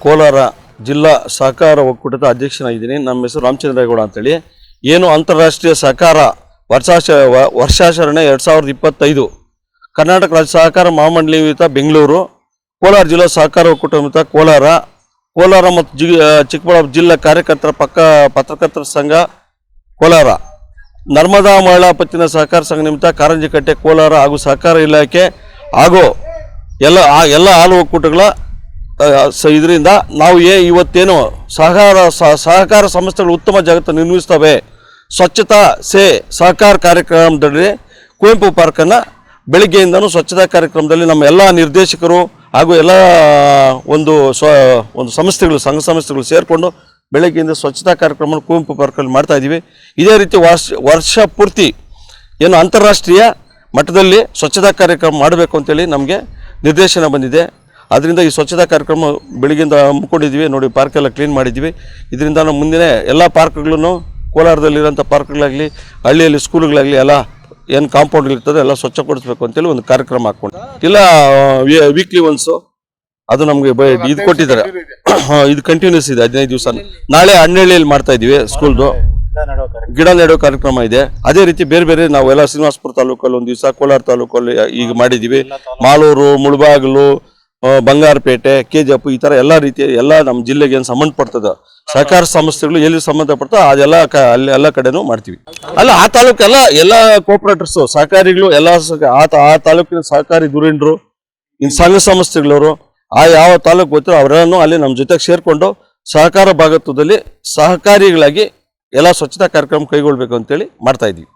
ಕೋಲಾರ ಜಿಲ್ಲಾ ಸಹಕಾರ ಒಕ್ಕೂಟದ ಅಧ್ಯಕ್ಷನಾಗಿದ್ದೀನಿ. ನಮ್ಮ ಹೆಸರು ರಾಮಚಂದ್ರೇಗೌಡ ಅಂತೇಳಿ. ಏನು ಅಂತಾರಾಷ್ಟ್ರೀಯ ಸಹಕಾರ ವರ್ಷಾಚರಣೆ 2025 ಕರ್ನಾಟಕ ರಾಜ್ಯ ಸಹಕಾರ ಮಹಾಮಂಡಳಿ ವಿತ ಬೆಂಗಳೂರು, ಕೋಲಾರ ಜಿಲ್ಲಾ ಸಹಕಾರ ಒಕ್ಕೂಟ ವಿತ ಕೋಲಾರ ಮತ್ತು ಚಿಕ್ಕಬಳ್ಳಾಪುರ ಜಿಲ್ಲಾ ಕಾರ್ಯಕರ್ತರ ಪತ್ರಕರ್ತರ ಸಂಘ ಕೋಲಾರ, ನರ್ಮದಾ ಮಹಿಳಾ ಪತ್ತಿನ ಸಹಕಾರ ಸಂಘ ನಿಮಿತ್ತ ಕಾರಂಜಿಕಟ್ಟೆ ಕೋಲಾರ ಹಾಗೂ ಸಹಕಾರ ಇಲಾಖೆ ಹಾಗೂ ಎಲ್ಲ ಹಾಲು ಒಕ್ಕೂಟಗಳ ಇದರಿಂದ ನಾವು ಇವತ್ತೇನು ಸಹಕಾರ ಸಂಸ್ಥೆಗಳು ಉತ್ತಮ ಜಗತ್ತು ನಿರ್ಮಿಸ್ತವೆ, ಸ್ವಚ್ಛತಾ ಸಹಕಾರ ಕಾರ್ಯಕ್ರಮದಲ್ಲಿ ಕುವೆಂಪು ಪಾರ್ಕನ್ನು ಬೆಳಿಗ್ಗೆಯಿಂದನೂ ಸ್ವಚ್ಛತಾ ಕಾರ್ಯಕ್ರಮದಲ್ಲಿ ನಮ್ಮ ಎಲ್ಲ ನಿರ್ದೇಶಕರು ಹಾಗೂ ಎಲ್ಲ ಒಂದು ಸಂಸ್ಥೆಗಳು ಸಂಘ ಸಂಸ್ಥೆಗಳು ಸೇರಿಕೊಂಡು ಬೆಳಗ್ಗೆಯಿಂದ ಸ್ವಚ್ಛತಾ ಕಾರ್ಯಕ್ರಮ ಕುವೆಂಪು ಪಾರ್ಕಲ್ಲಿ ಮಾಡ್ತಾಯಿದ್ದೀವಿ. ಇದೇ ರೀತಿ ವರ್ಷ ಪೂರ್ತಿ ಏನು ಅಂತಾರಾಷ್ಟ್ರೀಯ ಮಟ್ಟದಲ್ಲಿ ಸ್ವಚ್ಛತಾ ಕಾರ್ಯಕ್ರಮ ಮಾಡಬೇಕು ಅಂತೇಳಿ ನಮಗೆ ನಿರ್ದೇಶನ ಬಂದಿದೆ. ಅದರಿಂದ ಈ ಸ್ವಚ್ಛತಾ ಕಾರ್ಯಕ್ರಮ ಬೆಳಗ್ಗೆಯಿಂದ ಹಮ್ಮಿಕೊಂಡಿದ್ದೀವಿ. ನೋಡಿ, ಪಾರ್ಕೆಲ್ಲ ಕ್ಲೀನ್ ಮಾಡಿದ್ದೀವಿ. ಇದರಿಂದ ನಾವು ಮುಂದಿನ ಎಲ್ಲ ಪಾರ್ಕ್ಗಳನ್ನು, ಕೋಲಾರದಲ್ಲಿರೋಂಥ ಪಾರ್ಕ್ಗಳಾಗಲಿ, ಹಳ್ಳಿಯಲ್ಲಿ ಸ್ಕೂಲ್ಗಳಾಗಲಿ, ಎಲ್ಲ ಏನು ಕಾಂಪೌಂಡ್ಗಳಿರ್ತದೆ ಎಲ್ಲ ಸ್ವಚ್ಛಗೊಳಿಸ್ಬೇಕು ಅಂತೇಳಿ ಒಂದು ಕಾರ್ಯಕ್ರಮ ಹಾಕ್ಕೊಂಡು ಇಲ್ಲ ವೀಕ್ಲಿ ಒನ್ಸು ಅದು ನಮಗೆ ಇದು ಕೊಟ್ಟಿದ್ದಾರೆ. ಇದು ಕಂಟಿನ್ಯೂಸ್ ಇದೆ, 15 ದಿವಸ. ನಾಳೆ ಹಣ್ಣಳ್ಳಿಯಲ್ಲಿ ಮಾಡ್ತಾ ಇದ್ದೀವಿ ಸ್ಕೂಲ್ದು ಗಿಡ ನೆಡೋ ಕಾರ್ಯಕ್ರಮ ಇದೆ. ಅದೇ ರೀತಿ ಬೇರೆ ಬೇರೆ ನಾವೆಲ್ಲ ಶ್ರೀನಿವಾಸಪುರ ತಾಲೂಕಲ್ಲಿ ಒಂದು ದಿವಸ, ಕೋಲಾರ ತಾಲೂಕಲ್ಲಿ ಈಗ ಮಾಡಿದ್ದೀವಿ. ಮಾಲೂರು, ಮುಳಬಾಗಿಲು, ಬಂಗಾರಪೇಟೆ, ಕೆಜಿಎಫ್, ಈ ಥರ ಎಲ್ಲ ರೀತಿಯ ಎಲ್ಲ ನಮ್ಮ ಜಿಲ್ಲೆಗೆ ಏನು ಸಂಬಂಧಪಡ್ತದೆ ಸಹಕಾರ ಸಂಸ್ಥೆಗಳು ಎಲ್ಲಿ ಸಂಬಂಧಪಡ್ತದೆ ಅದೆಲ್ಲ ಅಲ್ಲಿ ಎಲ್ಲ ಕಡೆನೂ ಮಾಡ್ತೀವಿ. ಅಲ್ಲ, ಆ ತಾಲೂಕೆಲ್ಲ ಎಲ್ಲ ಕೋಆಪರೇಟರ್ಸು, ಸಹಕಾರಿಗಳು ಎಲ್ಲ ಆ ತಾಲೂಕಿನ ಸಹಕಾರಿ ಧುರೀಣರು, ಇನ್ನು ಸಂಘ ಸಂಸ್ಥೆಗಳವರು ಯಾವ ತಾಲೂಕು ಗೊತ್ತಿರೋ ಅವರನ್ನು ಅಲ್ಲಿ ನಮ್ಮ ಜೊತೆಗೆ ಸೇರಿಕೊಂಡು ಸಹಕಾರ ಭಾಗತ್ವದಲ್ಲಿ ಸಹಕಾರಿಗಳಾಗಿ ಎಲ್ಲ ಸ್ವಚ್ಛತಾ ಕಾರ್ಯಕ್ರಮ ಕೈಗೊಳ್ಬೇಕು ಅಂತೇಳಿ ಮಾಡ್ತಾ ಇದ್ದೀವಿ.